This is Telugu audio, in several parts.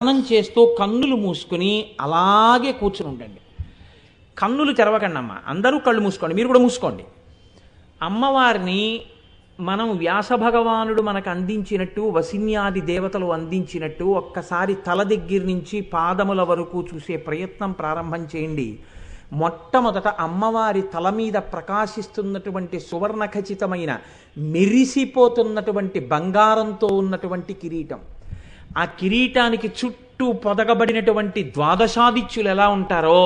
స్నానం చేస్తూ కన్నులు మూసుకుని అలాగే కూర్చుని ఉండండి. కన్నులు తెరవకండి అమ్మ, అందరూ కళ్ళు మూసుకోండి, మీరు కూడా మూసుకోండి. అమ్మవారిని మనం వ్యాస భగవానుడు మనకు అందించినట్టు, వసిన్యాది దేవతలు అందించినట్టు ఒక్కసారి తల దగ్గర నుంచి పాదముల వరకు చూసే ప్రయత్నం ప్రారంభం చేయండి. మొట్టమొదట అమ్మవారి తల మీద ప్రకాశిస్తున్నటువంటి సువర్ణ ఖచ్చితమైన మెరిసిపోతున్నటువంటి బంగారంతో ఉన్నటువంటి కిరీటం, ఆ కిరీటానికి చుట్టూ పొదగబడినటువంటి ద్వాదశాదిత్యులు ఎలా ఉంటారో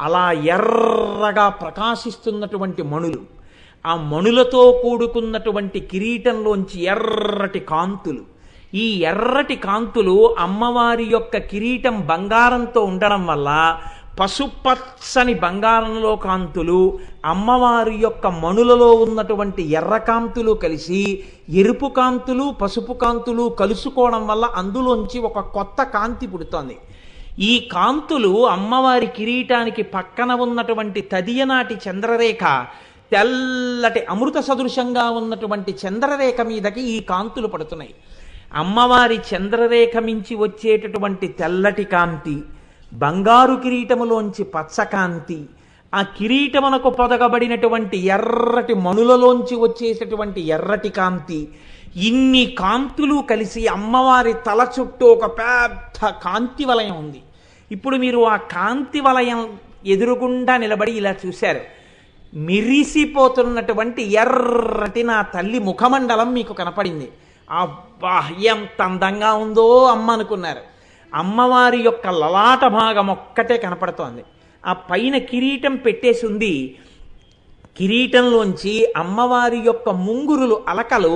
అలా ఎర్రగా ప్రకాశిస్తున్నటువంటి మణులు, ఆ మణులతో కూడుకున్నటువంటి కిరీటంలోంచి ఎర్రటి కాంతులు. ఈ ఎర్రటి కాంతులు అమ్మవారి యొక్క కిరీటం బంగారంతో ఉండడం వల్ల పసుపచ్చని బంగారంలో కాంతులు అమ్మవారి యొక్క మణులలో ఉన్నటువంటి ఎర్ర కాంతులు కలిసి ఎరుపు కాంతులు పసుపు కాంతులు కలుసుకోవడం వల్ల అందులోంచి ఒక కొత్త కాంతి పుడుతోంది. ఈ కాంతులు అమ్మవారి కిరీటానికి పక్కన ఉన్నటువంటి తదియనాటి చంద్రరేఖ, తెల్లటి అమృత సదృశంగా ఉన్నటువంటి చంద్రరేఖ మీదకి ఈ కాంతులు పడుతున్నాయి. అమ్మవారి చంద్రరేఖ మించి వచ్చేటటువంటి తెల్లటి కాంతి, బంగారు కిరీటములోంచి పచ్చకాంతి, ఆ కిరీటమునకు పొదగబడినటువంటి ఎర్రటి మణులలోంచి వచ్చేటటువంటి ఎర్రటి కాంతి, ఇన్ని కాంతులు కలిసి అమ్మవారి తల చుట్టూ ఒక పెద్ద కాంతి వలయం ఉంది. ఇప్పుడు మీరు ఆ కాంతి వలయం ఎదురుగుండా నిలబడి ఇలా చూశారు. మిరిసిపోతున్నటువంటి ఎర్రటి నా తల్లి ముఖమండలం మీకు కనపడింది. అబ్బా, ఎంత అందంగా ఉందో అమ్మ అనుకున్నారు. అమ్మవారి యొక్క లలాట భాగం ఒక్కటే కనపడుతోంది. ఆ పైన కిరీటం పెట్టేసి ఉంది. కిరీటంలోంచి అమ్మవారి యొక్క ముంగురులు అలకలు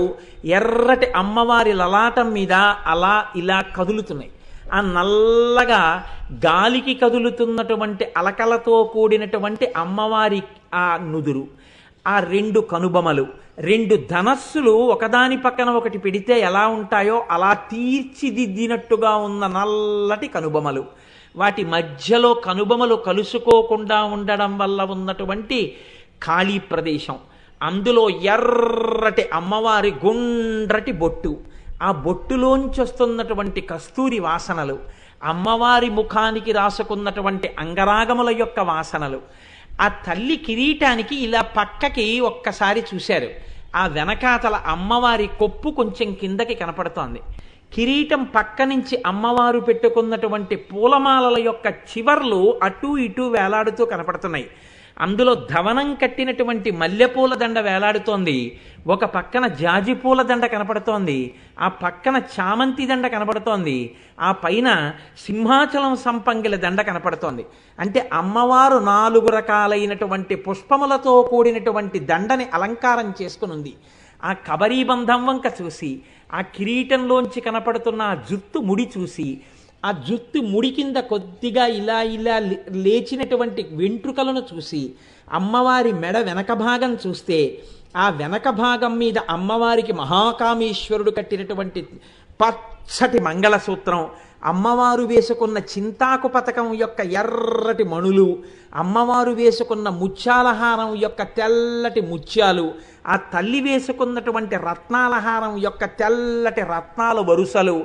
ఎర్రటి అమ్మవారి లలాటం మీద అలా ఇలా కదులుతున్నాయి. ఆ నల్లగా గాలికి కదులుతున్నటువంటి అలకలతో కూడినటువంటి అమ్మవారి ఆ నుదురు, ఆ రెండు కనుబొమలు, రెండు ధనస్సులు ఒకదాని పక్కన ఒకటి పెడితే ఎలా ఉంటాయో అలా తీర్చిదిద్దినట్టుగా ఉన్న నల్లటి కనుబొమలు, వాటి మధ్యలో కనుబొమలు కలుసుకోకుండా ఉండడం వల్ల ఉన్నటువంటి ఖాళీ ప్రదేశం, అందులో ఎర్రటి అమ్మవారి గుండ్రటి బొట్టు, ఆ బొట్టులోంచి వస్తున్నటువంటి కస్తూరి వాసనలు, అమ్మవారి ముఖానికి రాసుకున్నటువంటి అంగరాగముల యొక్క వాసనలు, ఆ తల్లి కిరీటానికి ఇలా పక్కకి ఒక్కసారి చూశారు. ఆ వెనకాతల అమ్మవారి కొప్పు కొంచెం కిందకి కనపడుతోంది. కిరీటం పక్క నుంచి అమ్మవారు పెట్టుకున్నటువంటి పూలమాలల యొక్క చివర్లు అటూ ఇటూ వేలాడుతూ కనపడుతున్నాయి. అందులో ధవనం కట్టినటువంటి మల్లెపూల దండ వేలాడుతోంది. ఒక పక్కన జాజి పూల దండ కనపడుతోంది, ఆ పక్కన చామంతి దండ కనపడుతోంది, ఆ పైన సింహాచలం సంపంగిల దండ కనపడుతోంది. అంటే అమ్మవారు 4 రకాలైనటువంటి పుష్పములతో కూడినటువంటి దండని అలంకారం చేసుకుని ఉంది. ఆ కబరీబంధం వంక చూసి, ఆ కిరీటంలోంచి కనపడుతున్న ఆ జుత్తు ముడి చూసి, ఆ జుత్తు ముడి కింద కొద్దిగా ఇలా ఇలా లేచినటువంటి వెంట్రుకలను చూసి, అమ్మవారి మెడ వెనక భాగం చూస్తే ఆ వెనక భాగం మీద అమ్మవారికి మహాకామేశ్వరుడు కట్టినటువంటి పచ్చటి మంగళసూత్రం, అమ్మవారు వేసుకున్న చింతాకు పతకం యొక్క ఎర్రటి మణులు, అమ్మవారు వేసుకున్న ముత్యాలహారం యొక్క తెల్లటి ముత్యాలు, ఆ తల్లి వేసుకున్నటువంటి రత్నాలహారం యొక్క తెల్లటి రత్నాల వరుసలు,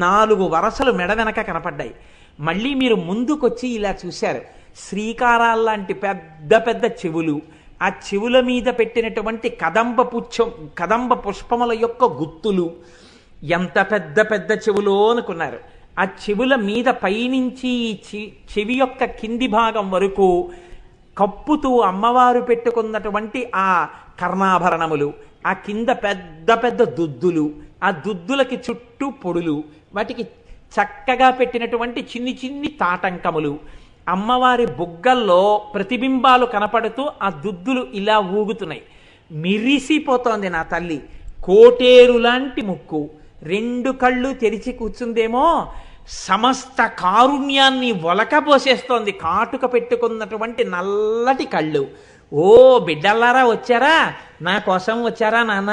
4 వరసలు మెడ వెనక కనపడ్డాయి. మళ్ళీ మీరు ముందుకొచ్చి ఇలా చూశారు. శ్రీకారాల్లాంటి పెద్ద పెద్ద చెవులు, ఆ చెవుల మీద పెట్టినటువంటి కదంబ పుష్పముల యొక్క గుత్తులు, ఎంత పెద్ద పెద్ద చెవులో అనుకున్నారు. ఆ చెవుల మీద పైనుంచి చెవి యొక్క కింది భాగం వరకు కప్పుతూ అమ్మవారు పెట్టుకున్నటువంటి ఆ కర్ణాభరణములు, ఆ కింద పెద్ద పెద్ద దుద్దులు, ఆ దుద్దులకి చుట్టూ పొడులు, వాటికి చక్కగా పెట్టినటువంటి చిన్ని చిన్ని తాటంకములు, అమ్మవారి బుగ్గల్లో ప్రతిబింబాలు కనపడుతూ ఆ దుద్దులు ఇలా ఊగుతున్నాయి. మిరిసిపోతోంది నా తల్లి. కోటేరులాంటి ముక్కు, 2 కళ్ళు తెరిచి కూర్చుందేమో, సమస్త కారుణ్యాన్ని ఒలకబోసేస్తోంది. కాటుక పెట్టుకున్నటువంటి నల్లటి కళ్ళు. ఓ బిడ్డల్లారా వచ్చారా, నా కోసం వచ్చారా నాన్న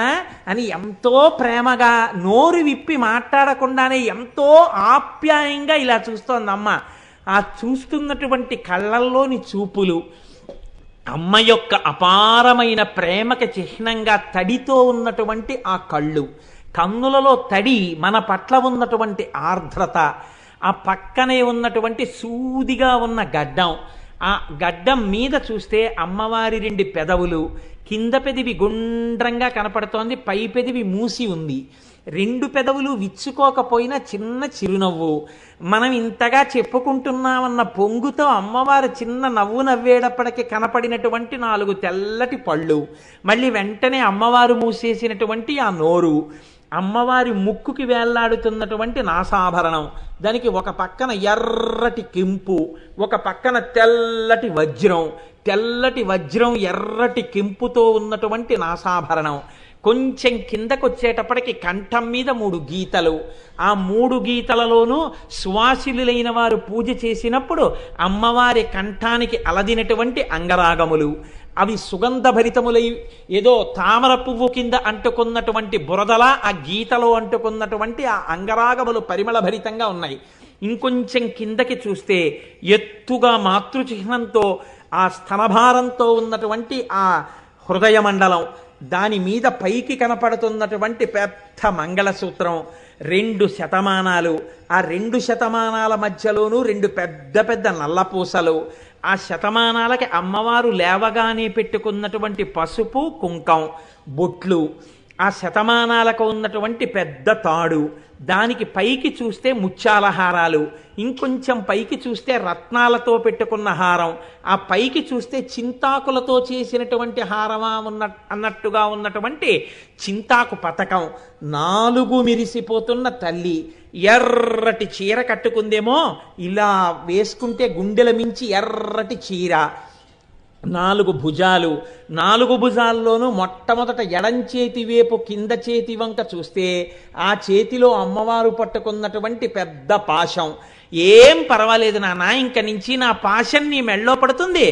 అని ఎంతో ప్రేమగా నోరు విప్పి మాట్లాడకుండానే ఎంతో ఆప్యాయంగా ఇలా చూస్తోంది అమ్మ. ఆ చూస్తున్నటువంటి కళ్ళల్లోని చూపులు అమ్మ యొక్క అపారమైన ప్రేమకి చిహ్నంగా తడితో ఉన్నటువంటి ఆ కళ్ళు, కన్నులలో తడి మన పట్ల ఉన్నటువంటి ఆర్ద్రత, ఆ పక్కనే ఉన్నటువంటి సూదిగా ఉన్న గడ్డం, ఆ గడ్డం మీద చూస్తే అమ్మవారి 2 పెదవులు, కింద పెదివి గుండ్రంగా కనపడుతోంది, పై పెదివి మూసి ఉంది. 2 పెదవులు విచ్చుకోకపోయినా చిన్న చిరునవ్వు. మనం ఇంతగా చెప్పుకుంటున్నామన్న పొంగుతో అమ్మవారు చిన్న నవ్వు నవ్వేటప్పటికి కనపడినటువంటి 4 తెల్లటి పళ్ళు, మళ్ళీ వెంటనే అమ్మవారు మూసేసినటువంటి ఆ నోరు, అమ్మవారి ముక్కుకి వేళ్లాడుతున్నటువంటి నాసాభరణం, దానికి ఒక పక్కన ఎర్రటి కెంపు, ఒక పక్కన తెల్లటి వజ్రం, తెల్లటి వజ్రం ఎర్రటి కెంపుతో ఉన్నటువంటి నాసాభరణం. కొంచెం కిందకొచ్చేటప్పటికి కంఠం మీద 3 గీతలు, ఆ 3 గీతలలోనూ సువాసిలులైన వారు పూజ చేసినప్పుడు అమ్మవారి కంఠానికి అలదినటువంటి అంగరాగములు, అవి సుగంధభరితములై ఏదో తామర పువ్వు కింద అంటుకున్నటువంటి బురదలా ఆ గీతలో అంటుకున్నటువంటి ఆ అంగరాగములు పరిమళభరితంగా ఉన్నాయి. ఇంకొంచెం కిందకి చూస్తే ఎత్తుగా మాతృచిహ్నంతో ఆ స్తనభారంతో ఉన్నటువంటి ఆ హృదయ మండలం, దాని మీద పైకి కనపడుతున్నటువంటి పెద్ద మంగళసూత్రం, 2 శతమానాలు, ఆ 2 శతమానాల మధ్యలోనూ 2 పెద్ద పెద్ద నల్లపూసలు, ఆ శతమానాలకి అమ్మవారు లేవగానే పెట్టుకున్నటువంటి పసుపు కుంకం బొట్లు, ఆ శతమానాలకు ఉన్నటువంటి పెద్ద తాడు, దానికి పైకి చూస్తే ముత్యాల హారాలు, ఇంకొంచెం పైకి చూస్తే రత్నాలతో పెట్టుకున్న హారం, ఆ పైకి చూస్తే చింతాకులతో చేసినటువంటి హారమా అన్నట్టుగా ఉన్నటువంటి చింతాకు పతకం, 4 మిరిసిపోతున్న తల్లి, ఎర్రటి చీర కట్టుకుందేమో, ఇలా వేసుకుంటే గుండెల మించి ఎర్రటి చీర, 4 భుజాలు, 4 భుజాల్లోనూ మొట్టమొదట ఎడంచేతి వేపు కింద చేతి వంక చూస్తే ఆ చేతిలో అమ్మవారు పట్టుకున్నటువంటి పెద్ద పాశం. ఏం పర్వాలేదు నాన్న, ఇంక నుంచి నా పాశం నీ మెళ్ళో పడుతుంది,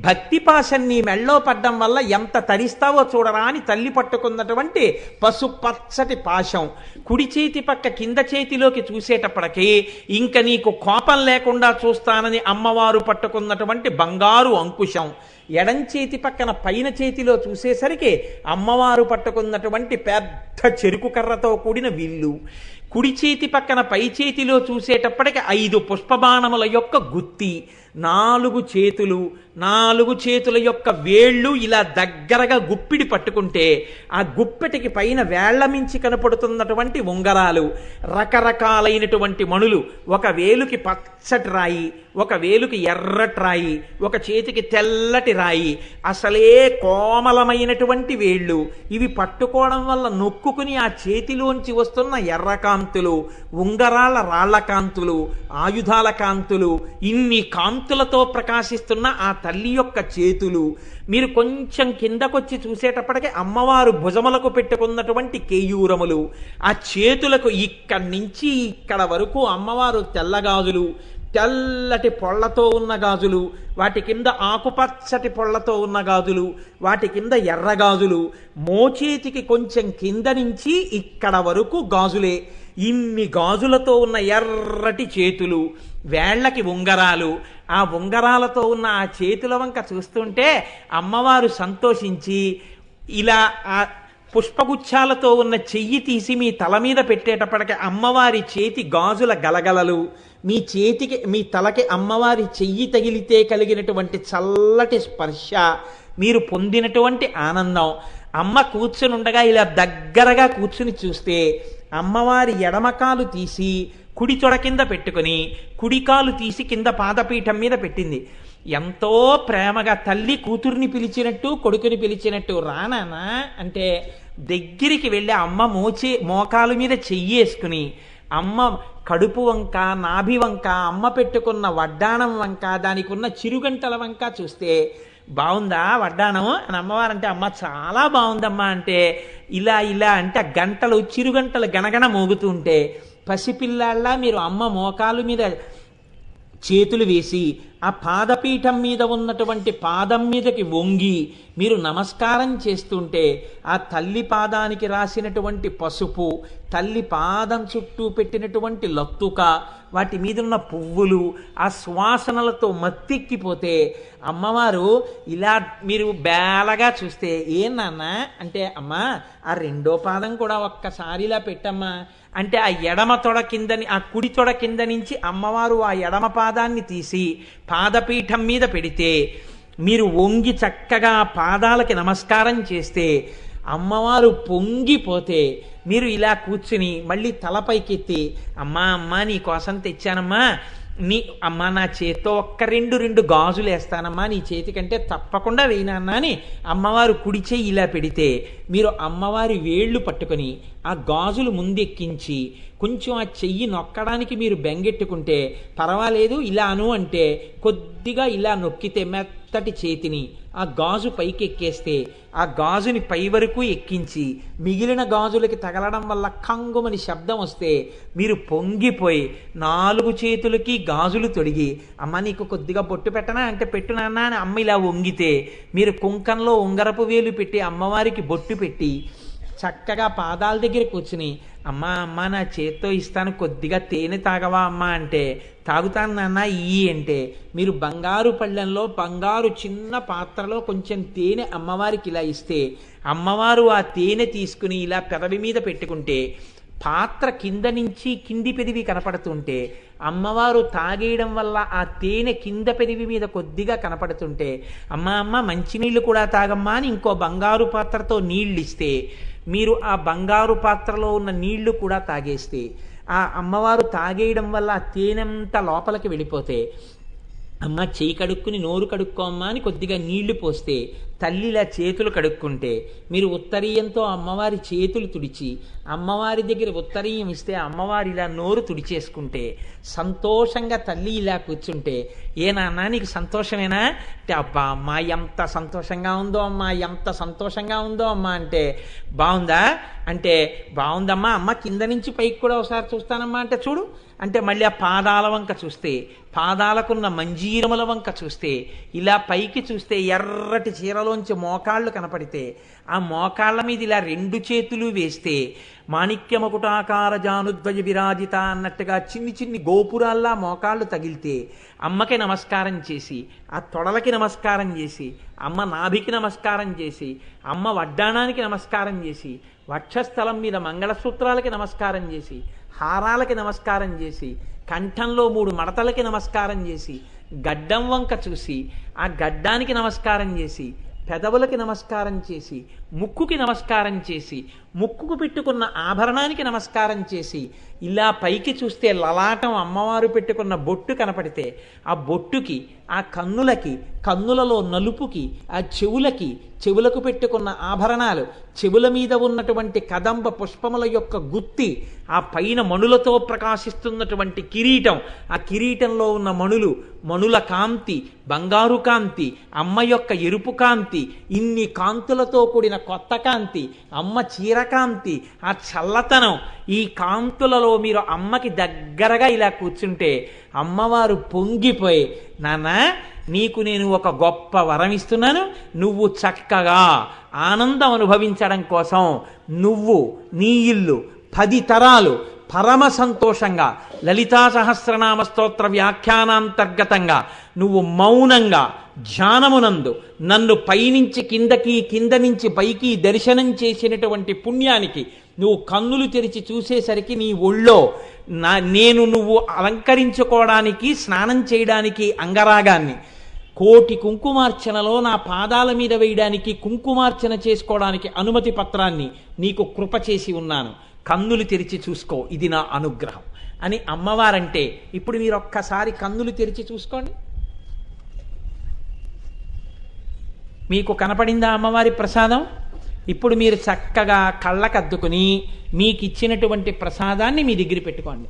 భక్తి పాశం నీ మెళ్ళో పడ్డం వల్ల ఎంత తరిస్తావో చూడరా అని తల్లి పట్టుకున్నటువంటి పసుపచ్చటి పాశం. కుడి చేతి పక్క కింద చేతిలోకి చూసేటప్పటికీ ఇంక నీకు కోపం లేకుండా చూస్తానని అమ్మవారు పట్టుకున్నటువంటి బంగారు అంకుశం. ఎడంచేతి పక్కన పైన చేతిలో చూసేసరికి అమ్మవారు పట్టుకున్నటువంటి పెద్ద చెరుకు కర్రతో కూడిన విల్లు, కుడి చేతి పక్కన పై చేతిలో చూసేటప్పటికి 5 పుష్పబాణముల యొక్క గుత్తి, 4 చేతులు, 4 చేతుల యొక్క వేళ్ళు ఇలా దగ్గరగా గుప్పిడి పట్టుకుంటే ఆ గుప్పెటికి పైన వేళ్ల మించి కనపడుతున్నటువంటి ఉంగరాలు, రకరకాలైనటువంటి మణులు, ఒక వేలుకి పచ్చటి రాయి, ఒక వేలుకి ఎర్రటి రాయి, ఒక చేతికి తెల్లటి రాయి, అసలే కోమలమైనటువంటి వేళ్ళు, ఇవి పట్టుకోవడం వల్ల నొక్కుకుని ఆ చేతిలోంచి వస్తున్న ఎర్రకాంతులు, ఉంగరాల రాళ్ల కాంతులు, ఆయుధాల కాంతులు, ఇన్ని కాంతులతో ప్రకాశిస్తున్న ఆ తల్లి యొక్క చేతులు. మీరు కొంచెం కిందకొచ్చి చూసేటప్పటికి అమ్మవారు భుజములకు పెట్టుకున్నటువంటి కేయూరములు, ఆ చేతులకు ఇక్కడి నుంచి ఇక్కడ వరకు అమ్మవారు తెల్లగాజులు, తెల్లటి పొళ్లతో ఉన్న గాజులు, వాటి కింద ఆకుపచ్చటి పొళ్లతో ఉన్న గాజులు, వాటి కింద ఎర్రగాజులు, మోచేతికి కొంచెం కింద నుంచి ఇక్కడ వరకు గాజులే, ఇన్ని గాజులతో ఉన్న ఎర్రటి చేతులు, వేళ్లకి ఉంగరాలు, ఆ ఉంగరాలతో ఉన్న ఆ చేతుల వంక చూస్తుంటే అమ్మవారు సంతోషించి ఇలా ఆ పుష్పగుచ్చాలతో ఉన్న చెయ్యి తీసి మీ తల మీద పెట్టేటప్పటికి అమ్మవారి చేతి గాజుల గలగలలు, మీ చేతికి మీ తలకి అమ్మవారి చెయ్యి తగిలితే కలిగినటువంటి చల్లటి స్పర్శ, మీరు పొందినటువంటి ఆనందం. అమ్మ కూర్చుని ఉండగా ఇలా దగ్గరగా కూర్చుని చూస్తే అమ్మవారి ఎడమకాలు తీసి కుడి తొడ కింద పెట్టుకుని కుడికాలు తీసి కింద పాదపీఠం మీద పెట్టింది. ఎంతో ప్రేమగా తల్లి కూతుర్ని పిలిచినట్టు కొడుకుని పిలిచినట్టు రానానా అంటే దగ్గరికి వెళ్ళి అమ్మ మోకాలు మీద చెయ్యేసుకుని అమ్మ కడుపు వంక, నాభి వంక, అమ్మ పెట్టుకున్న వడ్డాణం వంక, దానికి ఉన్న చిరుగంటల వంక చూస్తే బాగుందా వడ్డాణం అని అమ్మవారంటే అమ్మ చాలా బాగుందమ్మా అంటే ఇలా ఇలా అంటే ఆ గంటలు చిరుగంటలు గణగణ మోగుతుంటే పసిపిల్లాళ్ళ మీరు అమ్మ మోకాలు మీద చేతులు వేసి ఆ పాదపీఠం మీద ఉన్నటువంటి పాదం మీదకి వంగి మీరు నమస్కారం చేస్తుంటే ఆ తల్లి పాదానికి రాసినటువంటి పసుపు, తల్లి పాదం చుట్టూ పెట్టినటువంటి లత్తుక, వాటి మీద ఉన్న పువ్వులు ఆ సువాసనలతో మత్తెక్కిపోతే అమ్మవారు ఇలా మీరు బేలగా చూస్తే ఏం నాన్న అంటే అమ్మా ఆ 2వ పాదం కూడా ఒక్కసారి ఇలా పెట్టమ్మా అంటే ఆ ఎడమ తొడ కిందని, ఆ కుడి తొడ కింద నుంచి అమ్మవారు ఆ ఎడమ పాదాన్ని తీసి పాదపీఠం మీద పెడితే మీరు వంగి చక్కగా పాదాలకి నమస్కారం చేస్తే అమ్మవారు పొంగిపోతే మీరు ఇలా కూర్చుని మళ్ళీ తలపైకెత్తి అమ్మా అమ్మా నీ కోసం తెచ్చానమ్మా, నీ అమ్మ నా చేత్తో ఒక్క రెండు గాజులు వేస్తానమ్మా, నీ చేతికంటే తప్పకుండా వేయినాన్నా అని అమ్మవారు కుడి చెయ్యి ఇలా పెడితే మీరు అమ్మవారి వేళ్ళు పట్టుకొని ఆ గాజులు ముందెక్కించి కొంచెం ఆ చెయ్యి నొక్కడానికి మీరు బెంగెట్టుకుంటే పర్వాలేదు ఇలాను అంటే కొద్దిగా ఇలా నొక్కితే మెత్తటి చేతిని ఆ గాజు పైకి ఎక్కేస్తే ఆ గాజుని పై వరకు ఎక్కించి మిగిలిన గాజులకి తగలడం వల్ల కంగుమని శబ్దం వస్తే మీరు పొంగిపోయి 4 చేతులకి గాజులు తొడిగి అమ్మ నీకు కొద్దిగా బొట్టు పెట్టనా అంటే పెట్టు నాన్న అని అమ్మ ఇలా వంగితే మీరు కుంకంలో ఉంగరపు వేలు పెట్టి అమ్మవారికి బొట్టు పెట్టి చక్కగా పాదాల దగ్గర కూర్చుని అమ్మా అమ్మ నా చేత్తో ఇస్తాను కొద్దిగా తేనె తాగవా అమ్మ అంటే తాగుతాను నాన్న ఇయ్యి అంటే మీరు బంగారు పళ్ళెంలో బంగారు చిన్న పాత్రలో కొంచెం తేనె అమ్మవారికి ఇలా ఇస్తే అమ్మవారు ఆ తేనె తీసుకుని ఇలా పెదవి మీద పెట్టుకుంటే పాత్ర కింద నుంచి కింది పెదివి కనపడుతుంటే అమ్మవారు తాగేయడం వల్ల ఆ తేనె కింద పెదివి మీద కొద్దిగా కనపడుతుంటే అమ్మ అమ్మ మంచినీళ్ళు కూడా తాగమ్మా అని ఇంకో బంగారు పాత్రతో నీళ్ళు ఇస్తే మీరు ఆ బంగారు పాత్రలో ఉన్న నీళ్లు కూడా తాగేస్తే ఆ అమ్మవారు తాగేయడం వల్ల ఆ తేనెంతా లోపలికి వెళ్ళిపోతే అమ్మ చేయి కడుక్కుని నోరు కడుక్కోమ్మా అని కొద్దిగా నీళ్లు పోస్తే తల్లిలా చేతులు కడుక్కుంటే మీరు ఉత్తరీయంతో అమ్మవారి చేతులు తుడిచి అమ్మవారి దగ్గర ఉత్తరీయం ఇస్తే అమ్మవారి ఇలా నోరు తుడిచేసుకుంటే సంతోషంగా తల్లి ఇలా కూర్చుంటే ఏ నాన్న నీకు సంతోషమేనా అంటే అబ్బా అమ్మా ఎంత సంతోషంగా ఉందో అమ్మా ఎంత సంతోషంగా ఉందో అమ్మా అంటే బాగుందా అంటే బాగుందమ్మా అమ్మ కింద నుంచి పైకి కూడా ఒకసారి చూస్తానమ్మా అంటే చూడు అంటే మళ్ళీ ఆ పాదాల వంక చూస్తే పాదాలకున్న మంజీరముల వంక చూస్తే ఇలా పైకి చూస్తే ఎర్రటి చీరలోంచి మోకాళ్ళు కనపడితే ఆ మోకాళ్ళ మీద ఇలా 2 చేతులు వేస్తే మాణిక్యమకుటాకార జానుద్వయ విరాజిత అన్నట్టుగా చిన్ని గోపురాల్లా మోకాళ్ళు తగిలితే అమ్మకి నమస్కారం చేసి ఆ తొడలకి నమస్కారం చేసి అమ్మ నాభికి నమస్కారం చేసి అమ్మ వడ్డాణానికి నమస్కారం చేసి వక్షస్థలం మీద మంగళసూత్రాలకి నమస్కారం చేసి హారాలకి నమస్కారం చేసి కంఠంలో 3 మడతలకి నమస్కారం చేసి గడ్డం వంక చూసి ఆ గడ్డానికి నమస్కారం చేసి పెదవులకి నమస్కారం చేసి ముక్కుకి నమస్కారం చేసి ముక్కుకు పెట్టుకున్న ఆభరణానికి నమస్కారం చేసి ఇలా పైకి చూస్తే లలాటం అమ్మవారు పెట్టుకున్న బొట్టు కనపడితే ఆ బొట్టుకి ఆ కన్నులకి కన్నులలో నలుపుకి ఆ చెవులకు పెట్టుకున్న ఆభరణాలు చెవుల మీద ఉన్నటువంటి కదంబ పుష్పముల యొక్క గుత్తి ఆ పైన మణులతో ప్రకాశిస్తున్నటువంటి కిరీటం ఆ కిరీటంలో ఉన్న మణుల కాంతి బంగారు కాంతి అమ్మ యొక్క ఎరుపు కాంతి ఇన్ని కాంతులతో కూడిన కొత్త కాంతి అమ్మ చీరకాంతి ఆ చల్లతనం ఈ కాంతులలో మీరు అమ్మకి దగ్గరగా ఇలా కూర్చుంటే అమ్మవారు పొంగిపోయి నాన్న నీకు నేను ఒక గొప్ప వరం ఇస్తున్నాను నువ్వు చక్కగా ఆనందం అనుభవించడం కోసం నువ్వు నీ ఇల్లు 10 తరాలు పరమ సంతోషంగా లలితా సహస్రనామ స్తోత్ర వ్యాఖ్యానాంతర్గతంగా నువ్వు మౌనంగా ధ్యానమునందు నన్ను పైనుంచి కిందకి కింద నుంచి పైకి దర్శనం చేసినటువంటి పుణ్యానికి నువ్వు కన్నులు తెరిచి చూసేసరికి నీ ఒళ్ళో నువ్వు అలంకరించుకోవడానికి స్నానం చేయడానికి అంగరాగాన్ని 1,000,000 కుంకుమార్చనలో నా పాదాల మీద వేయడానికి కుంకుమార్చన చేసుకోవడానికి అనుమతి పత్రాన్ని నీకు కృప చేసి ఉన్నాను కన్నులు తెరిచి చూసుకో ఇది నా అనుగ్రహం అని అమ్మవారంటే ఇప్పుడు మీరు ఒక్కసారి కన్నులు తెరిచి చూసుకోండి మీకు కనపడిందా అమ్మవారి ప్రసాదం ఇప్పుడు మీరు చక్కగా కళ్ళకద్దుకుని మీకు ఇచ్చినటువంటి ప్రసాదాన్ని మీ దగ్గర పెట్టుకోండి